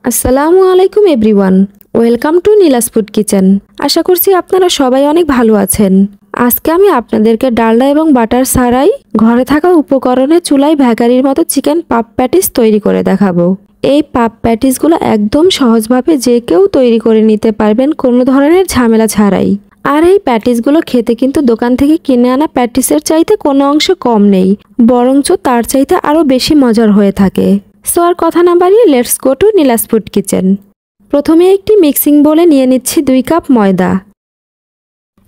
আসসালামু আলাইকুম everyone, welcome to Neela's food kitchen. আশা করছি আপনারা সবাই অনেক ভালো আছেন। আজকে আমি আপনাদেরকে ডালডা এবং বাটার ছাড়াই ঘরে থাকা উপকরণে চুলায় ভ্যাকারির মতো চিকেন পাপ প্যাটিস তৈরি করে দেখাবো। এই পাপ প্যাটিসগুলো একদম সহজভাবে যে কেউ তৈরি করে নিতে পারবেন, কোনো ধরনের ঝামেলা ছাড়াই। আর এই প্যাটিসগুলো খেতে কিন্তু দোকান থেকে কিনে আনা প্যাটিসের চাইতে কোনো অংশ কম নেই, বরঞ্চ তার চাইতে আরও বেশি মজার হয়ে থাকে। সো আর কথা না বাড়িয়ে let's go to Neela's food kitchen. প্রথমে একটি মিক্সিং বোলে নিয়ে নিচ্ছি 2 কাপ ময়দা।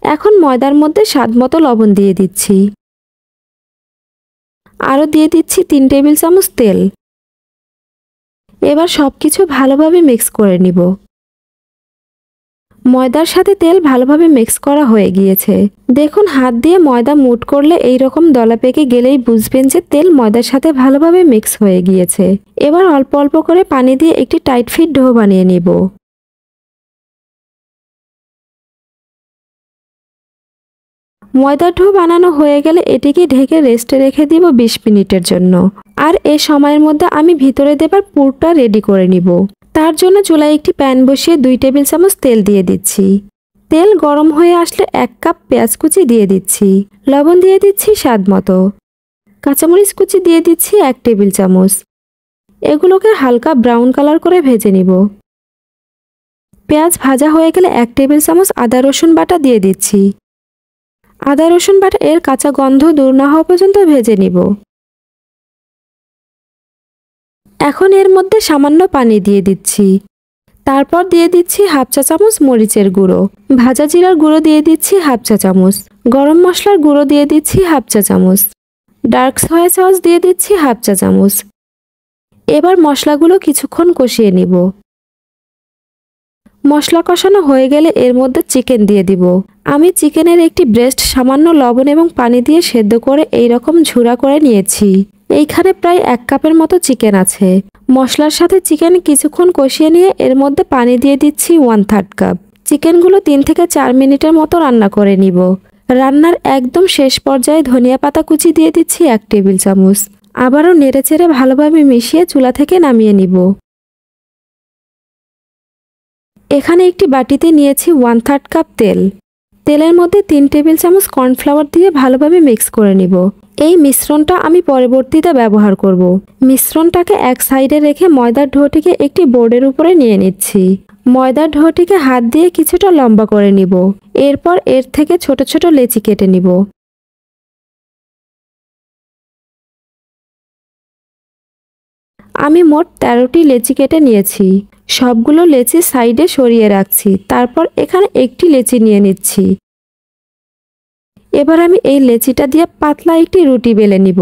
এখন ময়দার মধ্যে স্বাদ মতো লবণ দিয়ে দিচ্ছি। আরও দিয়ে দিচ্ছি 3 টেবিল চামচ তেল। এবার সবকিছু ভালোভাবে মিক্স করে নিব। ময়দার সাথে তেল ভালোভাবে মিক্স করা হয়ে গিয়েছে। দেখুন, হাত দিয়ে ময়দা মুট করলে এই রকম দলা পেকে গেলেই বুঝবেন যে তেল ময়দার সাথে ভালোভাবে মিক্স হয়ে গিয়েছে। এবার অল্প অল্প করে পানি দিয়ে একটি টাইট ফিট ডো বানিয়ে নিব। ময়দার ডো বানানো হয়ে গেলে এটিকে ঢেকে রেস্টে রেখে দিব 20 মিনিটের জন্য। আর এই সময়ের মধ্যে আমি ভিতরে দেবার পুরটা রেডি করে নিব। তার জন্য চুলায় একটি প্যান বসিয়ে 2 টেবিল চামচ তেল দিয়ে দিচ্ছি। তেল গরম হয়ে আসলে 1 কাপ পেঁয়াজ কুচি দিয়ে দিচ্ছি। লবণ দিয়ে দিচ্ছি স্বাদ মতো। কাঁচামরিচ কুচি দিয়ে দিচ্ছি 1 টেবিল চামচ। এগুলোকে হালকা ব্রাউন কালার করে ভেজে নিব। পেঁয়াজ ভাজা হয়ে গেলে 1 টেবিল চামচ আদা রসুন বাটা দিয়ে দিচ্ছি। আদা রসুন বাটা এর কাঁচা গন্ধ দূর না হওয়া পর্যন্ত ভেজে নিব। এখন এর মধ্যে সামান্য পানি দিয়ে দিচ্ছি। তারপর দিয়ে দিচ্ছি হাফ চা চামচ মরিচের গুঁড়ো, ভাজা জিরার গুঁড়ো দিয়ে দিচ্ছি হাফ চা চামচ, গরম মশলার গুঁড়ো দিয়ে দিচ্ছি হাফ চা চামচ, ডার্ক সয়া সস দিয়ে দিচ্ছি হাফ চা চামচ। এবার মশলাগুলো কিছুক্ষণ কষিয়ে নিব। মশলা কষানো হয়ে গেলে এর মধ্যে চিকেন দিয়ে দিব। আমি চিকেনের একটি ব্রেস্ট সামান্য লবণ এবং পানি দিয়ে সেদ্ধ করে এই রকম ঝুরা করে নিয়েছি। এইখানে প্রায় 1 কাপের মতো চিকেন আছে। মশলার সাথে চিকেন কিছুক্ষণ কষিয়ে নিয়ে এর মধ্যে পানি দিয়ে দিচ্ছি 1/3 কাপ। চিকেনগুলো 3 থেকে 4 মিনিটের মতো রান্না করে নিব। রান্নার একদম শেষ পর্যায়ে ধনিয়া পাতা কুচি দিয়ে দিচ্ছি 1 টেবিল চামচ। আবারও নেড়েচেড়ে ভালোভাবে মিশিয়ে চুলা থেকে নামিয়ে নিব। এখানে একটি বাটিতে নিয়েছি 1/3 কাপ তেল। তেলের মধ্যে 3 টেবিল চামচ কর্নফ্লাওয়ার দিয়ে ভালোভাবে মিক্স করে নিব। এই মিশ্রণটা আমি পরবর্তীতে ব্যবহার করব। মিশ্রণটাকে এক সাইডে রেখে ময়দার ডোটিকে একটি বোর্ডের উপরে নিয়ে নিচ্ছি। ময়দার ডোটিকে হাত দিয়ে কিছুটা লম্বা করে নিব। এরপর এর থেকে ছোট ছোট লেচি কেটে নিব। আমি মোট 13টি লেচি কেটে নিয়েছি। সবগুলো লেচি সাইডে সরিয়ে রাখছি। তারপর এখানে একটি লেচি নিয়ে নিচ্ছি। এবার আমি এই লেচিটা দিয়ে পাতলা একটি রুটি বেলে নিব।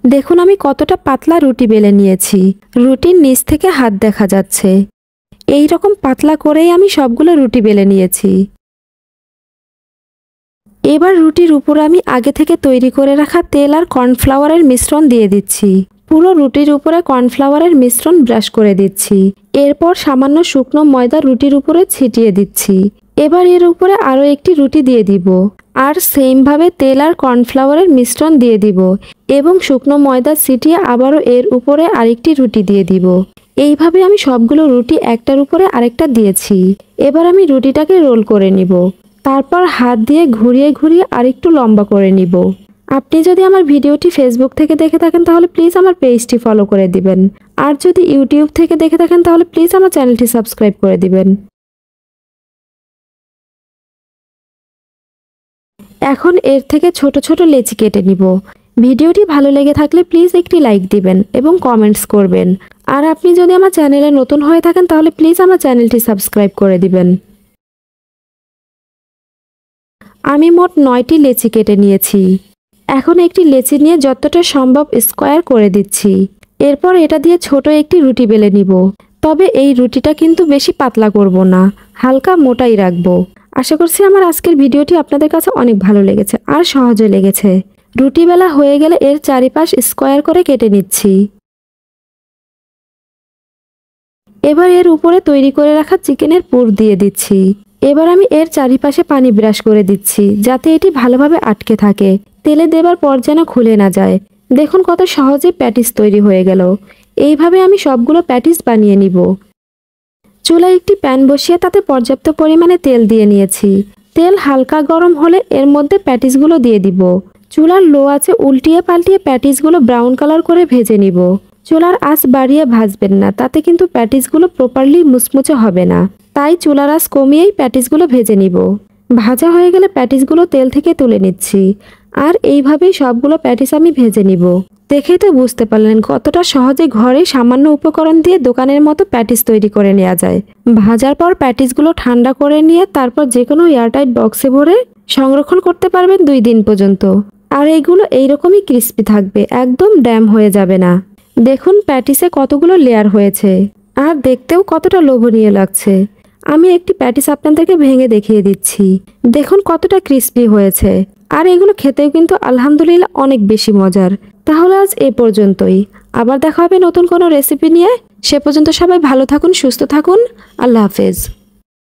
দেখুন আমি কতটা পাতলা রুটি বেলে নিয়েছি। রুটির নিচ থেকে হাত দেখা যাচ্ছে। এই রকম পাতলা করেই আমি সবগুলো রুটি বেলে নিয়েছি। এবার রুটির উপর আমি আগে থেকে তৈরি করে রাখা তেল আর কর্নফ্লাওয়ারের মিশ্রণ দিয়ে দিচ্ছি। পুরো রুটির উপরে কর্নফ্লাওয়ারের মিশ্রণ ব্রাশ করে দিচ্ছি। এরপর সামান্য শুকনো ময়দা রুটির উপরে ছিটিয়ে দিচ্ছি। এবার এর উপরে আরও একটি রুটি দিয়ে দিব। আর সেমভাবে তেল আর কর্নফ্লাওয়ারের মিশ্রণ দিয়ে দিব এবং শুকনো ময়দা ছিটিয়ে আবারও এর উপরে আরেকটি রুটি দিয়ে দিব। এইভাবে আমি সবগুলো রুটি একটার উপরে আরেকটা দিয়েছি। এবার আমি রুটিটাকে রোল করে নিব। তারপর হাত দিয়ে ঘুরিয়ে ঘুরিয়ে আরেকটু লম্বা করে নিব। আপনি যদি আমার ভিডিওটি ফেসবুক থেকে দেখে থাকেন তাহলে প্লিজ আমার পেজটি ফলো করে দিবেন। আর যদি ইউটিউব থেকে দেখে থাকেন তাহলে প্লিজ আমার চ্যানেলটি সাবস্ক্রাইব করে দিবেন। এখন এর থেকে ছোট ছোট লেচি কেটে নিব। ভিডিওটি ভালো লেগে থাকলে প্লিজ একটি লাইক দিবেন এবং কমেন্টস করবেন। আর আপনি যদি আমার চ্যানেলে নতুন হয়ে থাকেন তাহলে প্লিজ আমার চ্যানেলটি সাবস্ক্রাইব করে দিবেন। আমি মোট 9টি লেচি কেটে নিয়েছি। এখন একটি লেচি নিয়ে যতটা সম্ভব স্কোয়ার করে দিচ্ছি। এরপর এটা দিয়ে ছোট একটি রুটি বেলে নিব। তবে এই রুটিটা কিন্তু বেশি পাতলা করব না, হালকা মোটাই রাখবো। আশা করছি আমার আজকের ভিডিওটি আপনাদের কাছে অনেক ভালো লেগেছে আর সহজে লেগেছে। রুটি বেলা হয়ে গেলে এর চারিপাশ স্কোয়ার করে কেটে নিচ্ছি। এবার এর উপরে তৈরি করে রাখা চিকেনের পুর দিয়ে দিচ্ছি। এবার আমি এর চারিপাশে পানি ব্রাশ করে দিচ্ছি যাতে এটি ভালোভাবে আটকে থাকে। তেলে দেবার পর যেন খুলে না যায়। দেখুন কত সহজে প্যাটিস তৈরি হয়ে গেল। এইভাবে আমি সবগুলো প্যাটিস বানিয়ে নিব। চুলায় একটি প্যান বসিয়ে তাতে পর্যাপ্ত পরিমাণে তেল দিয়ে নিয়েছি। তেল হালকা গরম হলে এর মধ্যে প্যাটিসগুলো দিয়ে দিব। চুলার লো আঁচে উল্টিয়ে পাল্টিয়ে প্যাটিসগুলো ব্রাউন কালার করে ভেজে নিব। চুলার আঁচ বাড়িয়ে ভাজবেন না, তাতে কিন্তু প্যাটিসগুলো প্রপারলি মুচমুচে হবে না। তাই চুলার আঁচ কমিয়েই প্যাটিসগুলো ভেজে নিব। ভাজা হয়ে গেলে প্যাটিসগুলো তেল থেকে তুলে নিচ্ছি। আর এইভাবেই সবগুলো প্যাটিস আমি ভেজে নিব। দেখেই তো বুঝতে পারলেন কতটা সহজে ঘরে সামান্য উপকরণ দিয়ে দোকানের মতো প্যাটিস তৈরি করে নেওয়া যায়। ভাজার পর প্যাটিসগুলো ঠান্ডা করে নিয়ে তারপর যে কোনো এয়ারটাইট বক্সে ভরে সংরক্ষণ করতে পারবেন 2 দিন পর্যন্ত। আর এইগুলো এইরকমই ক্রিস্পি থাকবে, একদম ড্যাম হয়ে যাবে না। দেখুন প্যাটিসে কতগুলো লেয়ার হয়েছে আর দেখতেও কতটা লোভনীয় লাগছে। আমি একটি প্যাটিস আপনাদেরকে ভেঙে দেখিয়ে দিচ্ছি। দেখুন কতটা ক্রিস্পি হয়েছে। আর এগুলো খেতেও কিন্তু আলহামদুলিল্লাহ অনেক বেশি মজার। তাহলে আজ এ পর্যন্তই। আবার দেখা হবে নতুন কোনো রেসিপি নিয়ে। সে পর্যন্ত সবাই ভালো থাকুন, সুস্থ থাকুন। আল্লাহ হাফেজ।